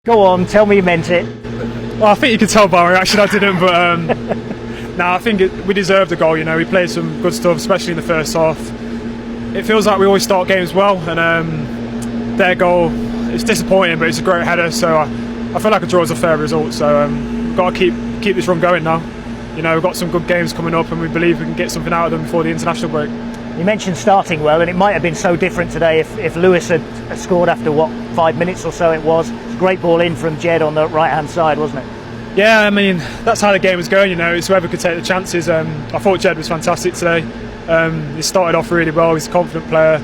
Go on, tell me you meant it. Well, I think you can tell by my reaction I didn't, but I think we deserved the goal. You know, we played some good stuff, especially in the first half. It feels like we always start games well, and their goal, it's disappointing, but it's a great header, so I feel like a draw is a fair result. So we've got to keep this run going now. You know, we've got some good games coming up, and we believe we can get something out of them before the international break. You mentioned starting well, and it might have been so different today if Lewis had scored after, 5 minutes or so it was. It's a great ball in from Jed on the right-hand side, wasn't it? Yeah, I mean, that's how the game was going, you know. It's whoever could take the chances. I thought Jed was fantastic today. He started off really well. He's a confident player.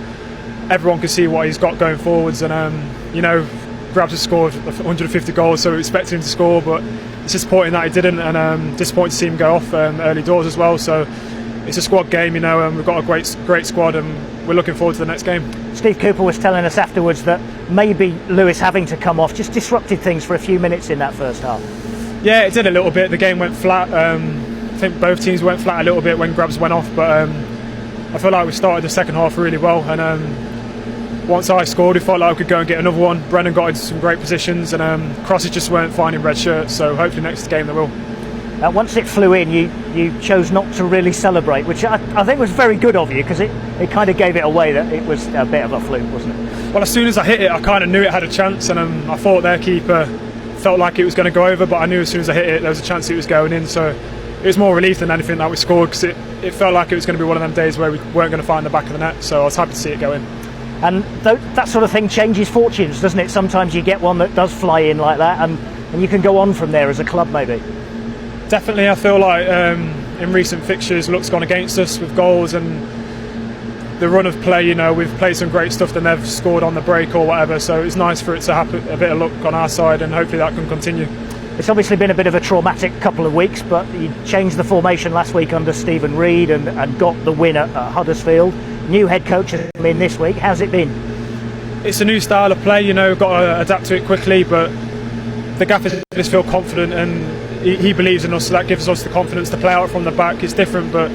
Everyone can see what he's got going forwards, and, you know, Grabs has scored 150 goals, so we expected him to score, but it's disappointing that he didn't, and disappointing to see him go off early doors as well. So it's a squad game, you know, and we've got a great squad, and we're looking forward to the next game. Steve Cooper was telling us afterwards that maybe Lewis having to come off just disrupted things for a few minutes in that first half. Yeah, it did a little bit. The game went flat. I think both teams went flat a little bit when Grabs went off, but I feel like we started the second half really well, and once I scored, we felt like we could go and get another one. Brennan got into some great positions, and crosses just weren't finding red shirts, so hopefully next game they will. Once it flew in, you chose not to really celebrate, which I think was very good of you, because it kind of gave it away that it was a bit of a fluke, wasn't it? Well, as soon as I hit it, I kind of knew it had a chance, and I thought their keeper felt like it was going to go over, but I knew as soon as I hit it there was a chance it was going in, so it was more relief than anything that we scored, because it felt like it was going to be one of them days where we weren't going to find the back of the net, so I was happy to see it go in. And that sort of thing changes fortunes, doesn't it? Sometimes you get one that does fly in like that, and you can go on from there as a club maybe. Definitely, I feel like in recent fixtures luck's gone against us with goals and the run of play. You know, we've played some great stuff, then they've scored on the break or whatever, so it's nice for it to have a bit of luck on our side, and hopefully that can continue. It's obviously been a bit of a traumatic couple of weeks, but you changed the formation last week under Stephen Reid and got the win at Huddersfield. New head coach has come in this week. How's it been? It's a new style of play, you know, got to adapt to it quickly, but the gaffer just feel confident, and he believes in us, so that gives us the confidence to play out from the back. It's different, but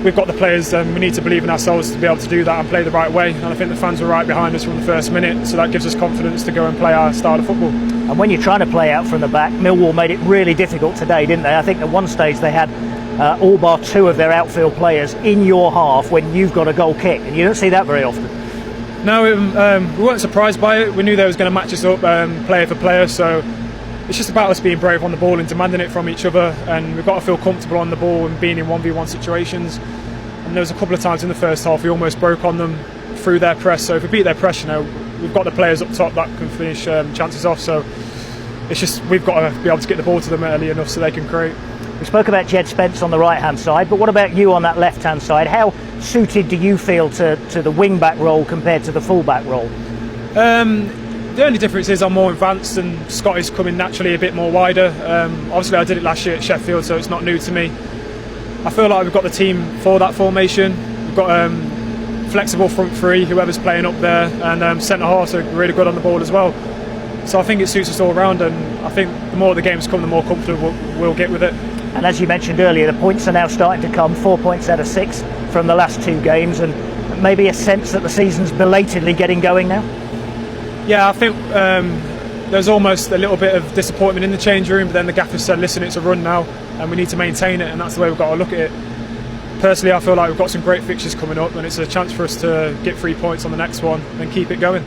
we've got the players, and we need to believe in ourselves to be able to do that and play the right way, and I think the fans were right behind us from the first minute, so that gives us confidence to go and play our style of football. And when you're trying to play out from the back, Millwall made it really difficult today, didn't they? I think at one stage they had all bar two of their outfield players in your half when you've got a goal kick, and you don't see that very often. No, we weren't surprised by it. We knew they was going to match us up player for player, so it's just about us being brave on the ball and demanding it from each other, and we've got to feel comfortable on the ball and being in 1v1 situations. And there was a couple of times in the first half we almost broke on them through their press, so if we beat their press, you know, we've got the players up top that can finish chances off, so it's just we've got to be able to get the ball to them early enough so they can create. We spoke about Jed Spence on the right hand side, but what about you on that left hand side? How suited do you feel to the wing back role compared to the full back role? The only difference is I'm more advanced, and Scott is coming naturally a bit more wider. Obviously I did it last year at Sheffield, so it's not new to me. I feel like we've got the team for that formation. We've got flexible front three, whoever's playing up there, and centre halves are really good on the ball as well. So I think it suits us all round, and I think the more the games come, the more comfortable we'll get with it. And as you mentioned earlier, the points are now starting to come, 4 points out of 6 from the last 2 games, and maybe a sense that the season's belatedly getting going now? Yeah, I think there's almost a little bit of disappointment in the change room, but then the gaffer said, listen, it's a run now and we need to maintain it, and that's the way we've got to look at it. Personally, I feel like we've got some great fixtures coming up, and it's a chance for us to get 3 points on the next one and keep it going.